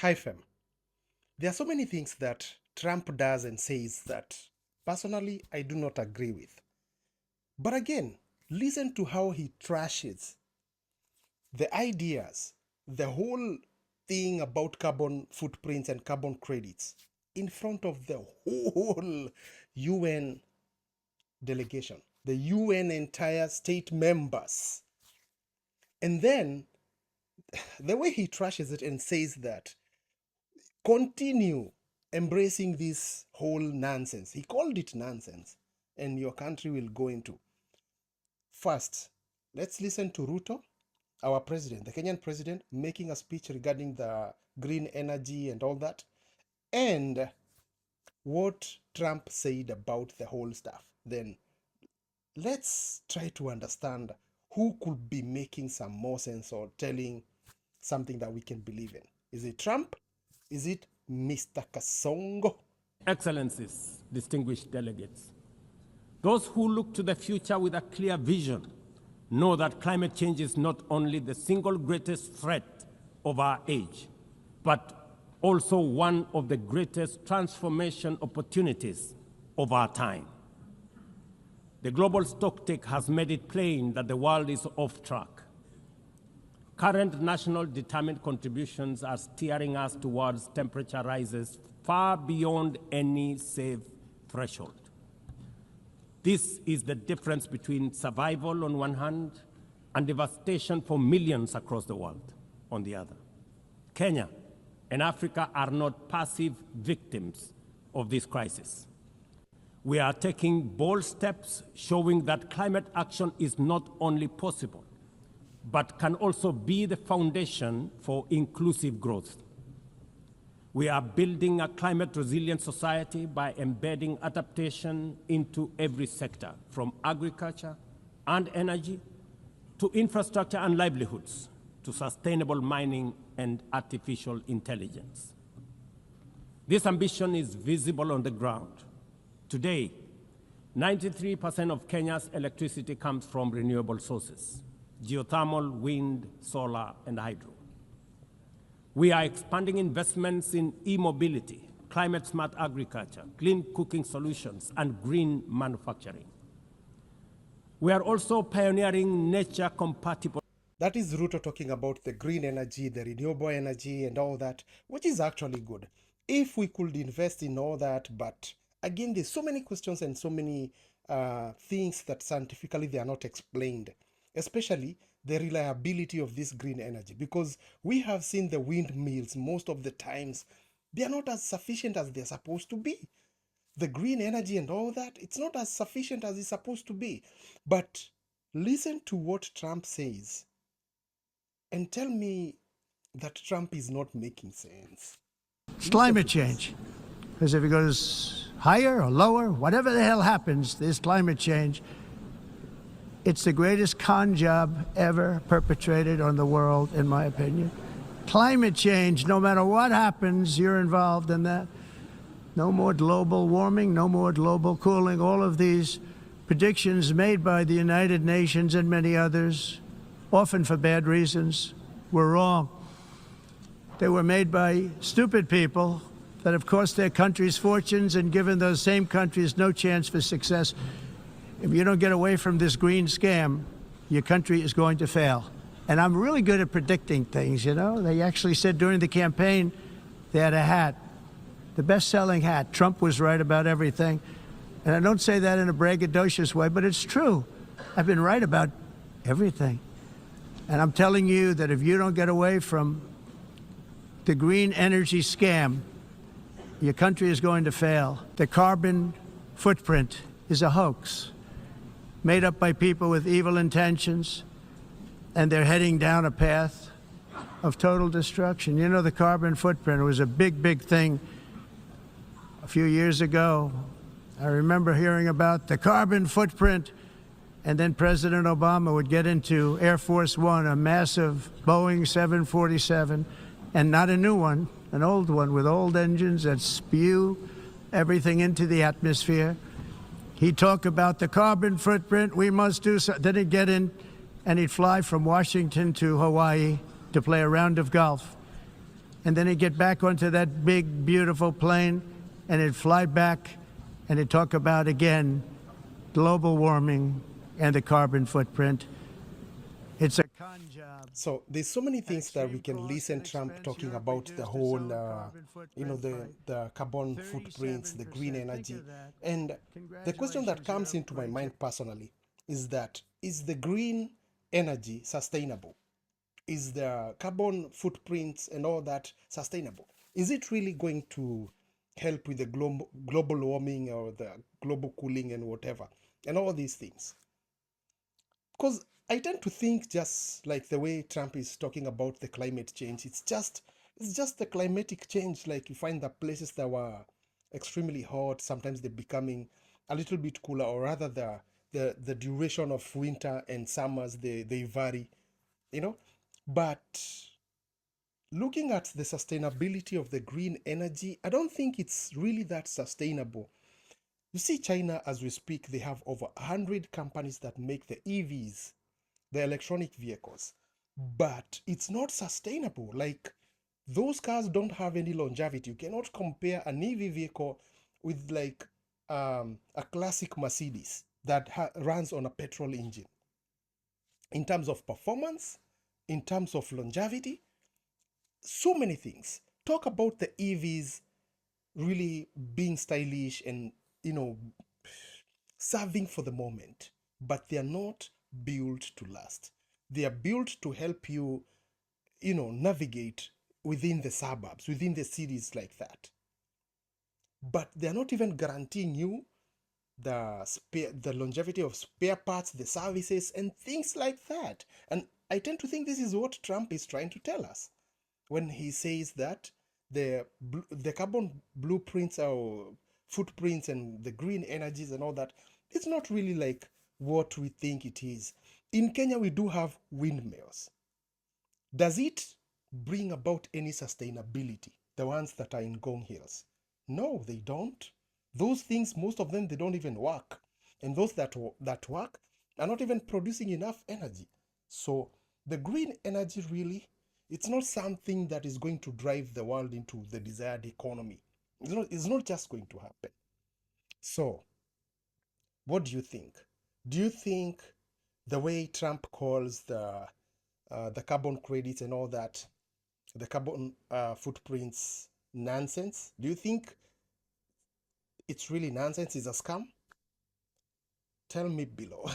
Hi, Fem. There are so many things that Trump does and says that personally I do not agree with. But again, listen to how he trashes the ideas, the whole thing about carbon footprints and carbon credits in front of the whole UN delegation, the UN entire state members. And then the way he trashes it and says that continue embracing this whole nonsense. He called it nonsense, and your country will go into. First, let's listen to Ruto, our president, the Kenyan president, making a speech regarding the green energy and all that, and what Trump said about the whole stuff. Then let's try to understand who could be making some more sense or telling something that we can believe in. Is it Trump? Is it Mr. Kasongo? Excellencies, distinguished delegates, those who look to the future with a clear vision know that climate change is not only the single greatest threat of our age, but also one of the greatest transformation opportunities of our time. The global stocktake has made it plain that the world is off track. Current national determined contributions are steering us towards temperature rises far beyond any safe threshold. This is the difference between survival on one hand and devastation for millions across the world on the other. Kenya and Africa are not passive victims of this crisis. We are taking bold steps showing that climate action is not only possible, but can also be the foundation for inclusive growth. We are building a climate-resilient society by embedding adaptation into every sector, from agriculture and energy to infrastructure and livelihoods, to sustainable mining and artificial intelligence. This ambition is visible on the ground. Today, 93% of Kenya's electricity comes from renewable sources: geothermal, wind, solar, and hydro. We are expanding investments in e-mobility, climate-smart agriculture, clean cooking solutions, and green manufacturing. We are also pioneering nature-compatible. That is Ruto talking about the green energy, the renewable energy, and all that, which is actually good. If we could invest in all that, but again, there's so many questions and so many things that scientifically they are not explained, especially the reliability of this green energy, because we have seen the windmills most of the times, they are not as sufficient as they're supposed to be. The green energy and all that, it's not as sufficient as it's supposed to be. But listen to what Trump says and tell me that Trump is not making sense. It's climate change. Because if it goes higher or lower, whatever the hell happens, there's climate change. It's the greatest con job ever perpetrated on the world, in my opinion. Climate change, no matter what happens, you're involved in that. No more global warming, no more global cooling. All of these predictions made by the United Nations and many others, often for bad reasons, were wrong. They were made by stupid people that have cost their countries fortunes and given those same countries no chance for success. If you don't get away from this green scam, your country is going to fail. And I'm really good at predicting things, you know. They actually said during the campaign they had a hat, the best-selling hat. Trump was right about everything. And I don't say that in a braggadocious way, but it's true. I've been right about everything. And I'm telling you that if you don't get away from the green energy scam, your country is going to fail. The carbon footprint is a hoax made up by people with evil intentions, and they're heading down a path of total destruction. You know, the carbon footprint was a big, big thing a few years ago. I remember hearing about the carbon footprint, and then President Obama would get into Air Force One, a massive Boeing 747, and not a new one, an old one with old engines that spew everything into the atmosphere. He'd talk about the carbon footprint, we must do so. Then he'd get in and he'd fly from Washington to Hawaii to play a round of golf. and then he'd get back onto that big, beautiful plane, and he'd fly back, and he'd talk about, again, global warming and the carbon footprint. It's a con job. So there's so many things that we can listen Trump talking about the whole, the carbon footprints, the green energy. And the question that comes into my mind personally is that, is the green energy sustainable? Is the carbon footprints and all that sustainable? Is it really going to help with the global warming or the global cooling and whatever, and all these things? Because I tend to think, just like the way Trump is talking about the climate change, it's just the climatic change. Like, you find that places that were extremely hot, sometimes they're becoming a little bit cooler, or rather the duration of winter and summers, they vary, you know. But looking at the sustainability of the green energy, I don't think it's really that sustainable. You see, China, as we speak, they have over 100 companies that make the EVs, the electronic vehicles, but it's not sustainable. Like, those cars don't have any longevity. You cannot compare an EV vehicle with, like, a classic Mercedes that runs on a petrol engine. In terms of performance, in terms of longevity, so many things. Talk about the EVs really being stylish and, you know, serving for the moment, but they are not built to last. They are built to help you, navigate within the suburbs, within the cities, like that. But they are not even guaranteeing you the longevity of spare parts, the services, and things like that. And I tend to think this is what Trump is trying to tell us when he says that the carbon blueprints or footprints and the green energies and all that, it's not really like what we think it is. In Kenya, we do have windmills. Does it bring about any sustainability? The ones that are in Gong Hills? No, they don't. Those things, most of them, they don't even work. And those that work are not even producing enough energy. So the green energy, really, it's not something that is going to drive the world into the desired economy. It's not just going to happen. So, what do you think? Do you think the way Trump calls the carbon credits and all that, the carbon footprints, nonsense? Do you think it's really nonsense? It's a scam? Tell me below.